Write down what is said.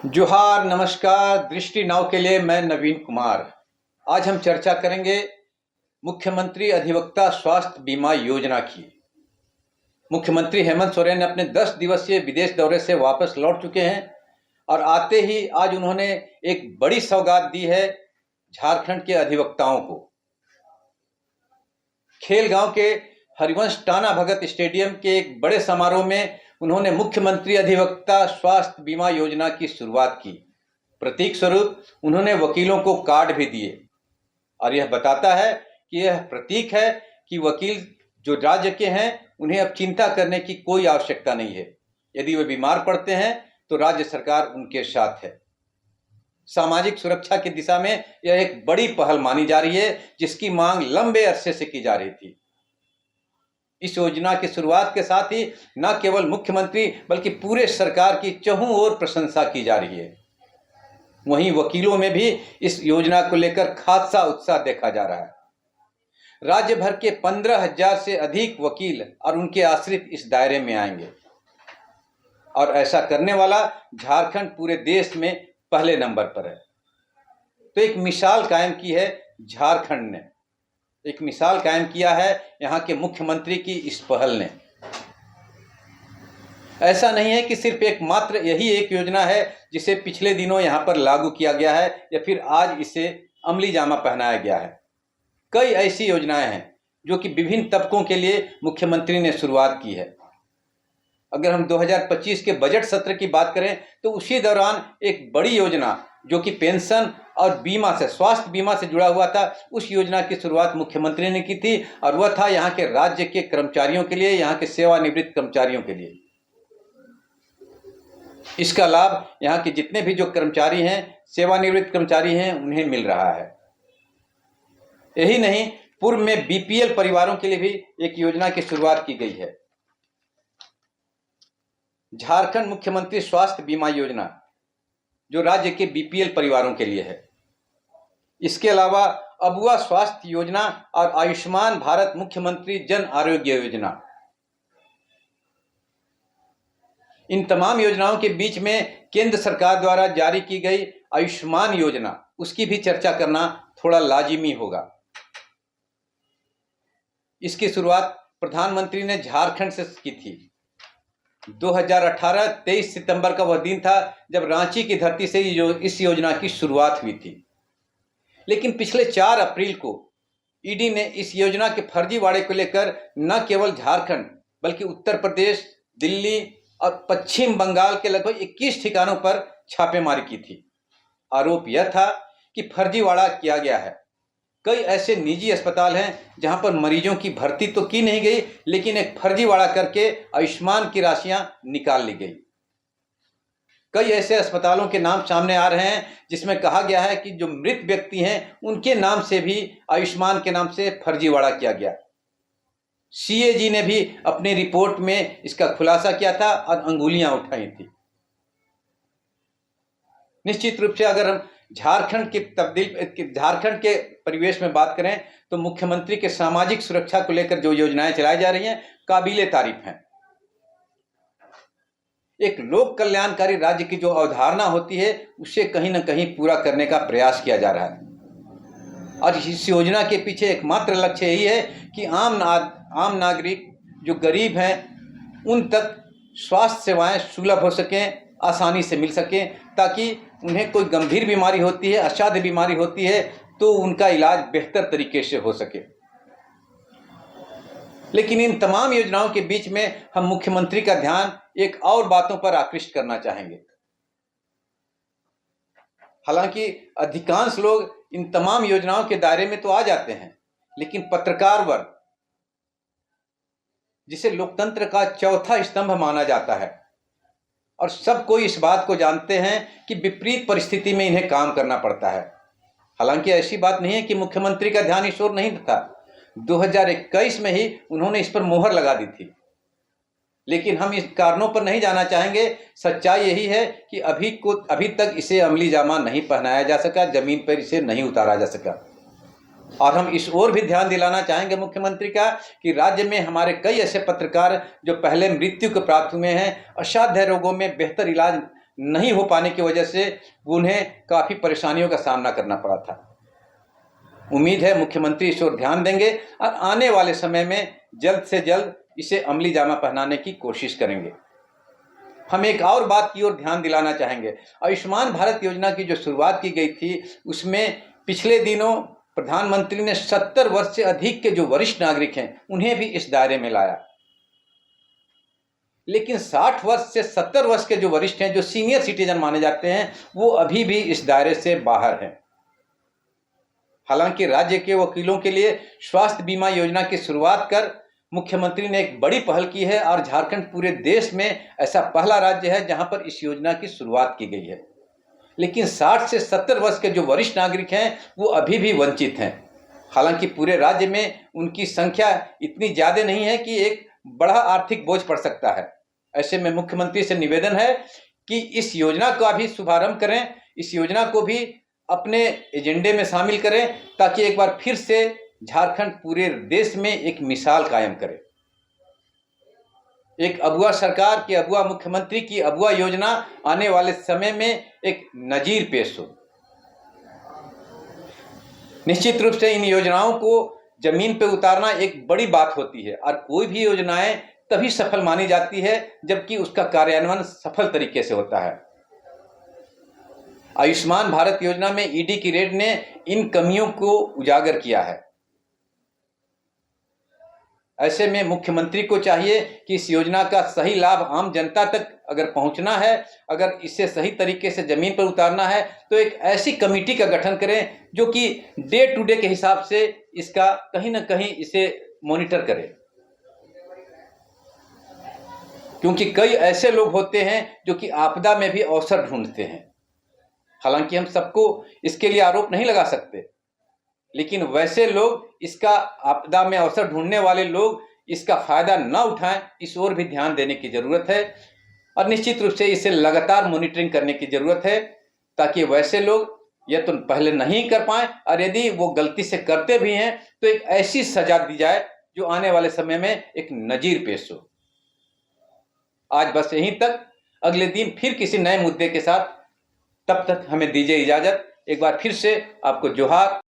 जोहार, नमस्कार। दृष्टि नाव के लिए मैं नवीन कुमार। आज हम चर्चा करेंगे मुख्यमंत्री अधिवक्ता स्वास्थ्य बीमा योजना की। मुख्यमंत्री हेमंत सोरेन ने अपने 10 दिवसीय विदेश दौरे से वापस लौट चुके हैं और आते ही आज उन्होंने एक बड़ी सौगात दी है झारखंड के अधिवक्ताओं को। खेलगांव के हरिवंश टाना भगत स्टेडियम के एक बड़े समारोह में उन्होंने मुख्यमंत्री अधिवक्ता स्वास्थ्य बीमा योजना की शुरुआत की। प्रतीक स्वरूप उन्होंने वकीलों को कार्ड भी दिए और यह बताता है कि यह प्रतीक है कि वकील जो राज्य के हैं उन्हें अब चिंता करने की कोई आवश्यकता नहीं है। यदि वे बीमार पड़ते हैं तो राज्य सरकार उनके साथ है। सामाजिक सुरक्षा की दिशा में यह एक बड़ी पहल मानी जा रही है जिसकी मांग लंबे अरसे से की जा रही थी। इस योजना की शुरुआत के साथ ही न केवल मुख्यमंत्री बल्कि पूरे सरकार की चहुं ओर प्रशंसा की जा रही है। वहीं वकीलों में भी इस योजना को लेकर खासा उत्साह देखा जा रहा है। राज्य भर के 15,000 से अधिक वकील और उनके आश्रित इस दायरे में आएंगे और ऐसा करने वाला झारखंड पूरे देश में पहले नंबर पर है। तो एक मिसाल कायम की है झारखंड ने, एक मिसाल कायम किया है यहाँ के मुख्यमंत्री की इस पहल ने। ऐसा नहीं है कि सिर्फ एकमात्र यही एक योजना है जिसे पिछले दिनों यहाँ पर लागू किया गया है या फिर आज इसे अमली जामा पहनाया गया है। कई ऐसी योजनाएं हैं जो कि विभिन्न तबकों के लिए मुख्यमंत्री ने शुरुआत की है। अगर हम 2025 के बजट सत्र की बात करें तो उसी दौरान एक बड़ी योजना जो कि पेंशन और बीमा से, स्वास्थ्य बीमा से जुड़ा हुआ था, उस योजना की शुरुआत मुख्यमंत्री ने की थी और वह था यहाँ के राज्य के कर्मचारियों के लिए, यहाँ के सेवानिवृत्त कर्मचारियों के लिए। इसका लाभ यहाँ के जितने भी जो कर्मचारी हैं, सेवानिवृत्त कर्मचारी हैं, उन्हें मिल रहा है। यही नहीं, पूर्व में बीपीएल परिवारों के लिए भी एक योजना की शुरुआत की गई है, झारखंड मुख्यमंत्री स्वास्थ्य बीमा योजना, जो राज्य के बीपीएल परिवारों के लिए है। इसके अलावा अबुआ स्वास्थ्य योजना और आयुष्मान भारत मुख्यमंत्री जन आरोग्य योजना, इन तमाम योजनाओं के बीच में केंद्र सरकार द्वारा जारी की गई आयुष्मान योजना, उसकी भी चर्चा करना थोड़ा लाजिमी होगा। इसकी शुरुआत प्रधानमंत्री ने झारखंड से की थी। 2018 23 सितंबर का वह दिन था जब रांची की धरती से इस योजना की शुरुआत हुई थी। लेकिन पिछले 4 अप्रैल को ईडी ने इस योजना के फर्जीवाड़े को लेकर न केवल झारखंड बल्कि उत्तर प्रदेश, दिल्ली और पश्चिम बंगाल के लगभग 21 ठिकानों पर छापेमारी की थी। आरोप यह था कि फर्जीवाड़ा किया गया है। कई ऐसे निजी अस्पताल हैं जहां पर मरीजों की भर्ती तो की नहीं गई, लेकिन एक फर्जीवाड़ा करके आयुष्मान की राशियां निकाल ली गई। कई ऐसे अस्पतालों के नाम सामने आ रहे हैं जिसमें कहा गया है कि जो मृत व्यक्ति हैं उनके नाम से भी आयुष्मान के नाम से फर्जीवाड़ा किया गया। सीएजी ने भी अपनी रिपोर्ट में इसका खुलासा किया था और अंगुलियां उठाई थी। निश्चित रूप से अगर हम झारखंड के परिवेश में बात करें तो मुख्यमंत्री के सामाजिक सुरक्षा को लेकर जो योजनाएं चलाई जा रही हैं काबिले तारीफ हैं। एक लोक कल्याणकारी राज्य की जो अवधारणा होती है उसे कहीं ना कहीं पूरा करने का प्रयास किया जा रहा है और इस योजना के पीछे एकमात्र लक्ष्य यही है कि आम नागरिक जो गरीब हैं उन तक स्वास्थ्य सेवाएं सुलभ हो सकें, आसानी से मिल सकें, ताकि उन्हें कोई गंभीर बीमारी होती है, असाध्य बीमारी होती है तो उनका इलाज बेहतर तरीके से हो सके। लेकिन इन तमाम योजनाओं के बीच में हम मुख्यमंत्री का ध्यान एक और बातों पर आकृष्ट करना चाहेंगे। हालांकि अधिकांश लोग इन तमाम योजनाओं के दायरे में तो आ जाते हैं, लेकिन पत्रकार वर्ग, जिसे लोकतंत्र का चौथा स्तंभ माना जाता है, और सब कोई इस बात को जानते हैं कि विपरीत परिस्थिति में इन्हें काम करना पड़ता है। हालांकि ऐसी बात नहीं है कि मुख्यमंत्री का ध्यान इस ओर नहीं था। 2021 में ही उन्होंने इस पर मोहर लगा दी थी, लेकिन हम इस कारणों पर नहीं जाना चाहेंगे। सच्चाई यही है कि अभी तक इसे अमली जामा नहीं पहनाया जा सका, जमीन पर इसे नहीं उतारा जा सका। और हम इस ओर भी ध्यान दिलाना चाहेंगे मुख्यमंत्री का कि राज्य में हमारे कई ऐसे पत्रकार जो पहले मृत्यु को प्राप्त हुए हैं, असाध्य रोगों में बेहतर इलाज नहीं हो पाने की वजह से उन्हें काफ़ी परेशानियों का सामना करना पड़ा था। उम्मीद है मुख्यमंत्री इस ओर ध्यान देंगे और आने वाले समय में जल्द से जल्द इसे अमली जामा पहनाने की कोशिश करेंगे। हम एक और बात की ओर ध्यान दिलाना चाहेंगे। आयुष्मान भारत योजना की जो शुरुआत की गई थी, उसमें पिछले दिनों प्रधानमंत्री ने 70 वर्ष से अधिक के जो वरिष्ठ नागरिक हैं, उन्हें भी इस दायरे में लाया। लेकिन 60 वर्ष से 70 वर्ष के जो वरिष्ठ हैं, जो सीनियर सिटीजन माने जाते हैं, वो अभी भी इस दायरे से बाहर हैं। हालांकि राज्य के वकीलों के लिए स्वास्थ्य बीमा योजना की शुरुआत कर मुख्यमंत्री ने एक बड़ी पहल की है और झारखंड पूरे देश में ऐसा पहला राज्य है जहां पर इस योजना की शुरुआत की गई है। लेकिन 60 से 70 वर्ष के जो वरिष्ठ नागरिक हैं, वो अभी भी वंचित हैं। हालांकि पूरे राज्य में उनकी संख्या इतनी ज़्यादा नहीं है कि एक बड़ा आर्थिक बोझ पड़ सकता है। ऐसे में मुख्यमंत्री से निवेदन है कि इस योजना का भी शुभारंभ करें, इस योजना को भी अपने एजेंडे में शामिल करें, ताकि एक बार फिर से झारखंड पूरे देश में एक मिसाल कायम करे। एक अगुआ सरकार की, अगुआ मुख्यमंत्री की अगुआ योजना आने वाले समय में एक नजीर पेश हो। निश्चित रूप से इन योजनाओं को जमीन पे उतारना एक बड़ी बात होती है और कोई भी योजनाएं तभी सफल मानी जाती है जबकि उसका कार्यान्वयन सफल तरीके से होता है। आयुष्मान भारत योजना में ईडी की रेड ने इन कमियों को उजागर किया है। ऐसे में मुख्यमंत्री को चाहिए कि इस योजना का सही लाभ आम जनता तक अगर पहुंचना है, अगर इसे सही तरीके से जमीन पर उतारना है, तो एक ऐसी कमेटी का गठन करें जो कि डे टू डे के हिसाब से इसका कहीं ना कहीं इसे मॉनिटर करे। क्योंकि कई ऐसे लोग होते हैं जो कि आपदा में भी अवसर ढूंढते हैं। हालांकि हम सबको इसके लिए आरोप नहीं लगा सकते, लेकिन वैसे लोग, इसका आपदा में अवसर ढूंढने वाले लोग इसका फायदा न उठाएं, इस ओर भी ध्यान देने की जरूरत है। और निश्चित रूप से इसे लगातार मॉनिटरिंग करने की जरूरत है, ताकि वैसे लोग या तो पहले नहीं कर पाए और यदि वो गलती से करते भी हैं तो एक ऐसी सजा दी जाए जो आने वाले समय में एक नजीर पेश हो। आज बस यहीं तक, अगले दिन फिर किसी नए मुद्दे के साथ। तब तक हमें दीजिए इजाजत। एक बार फिर से आपको जोहार।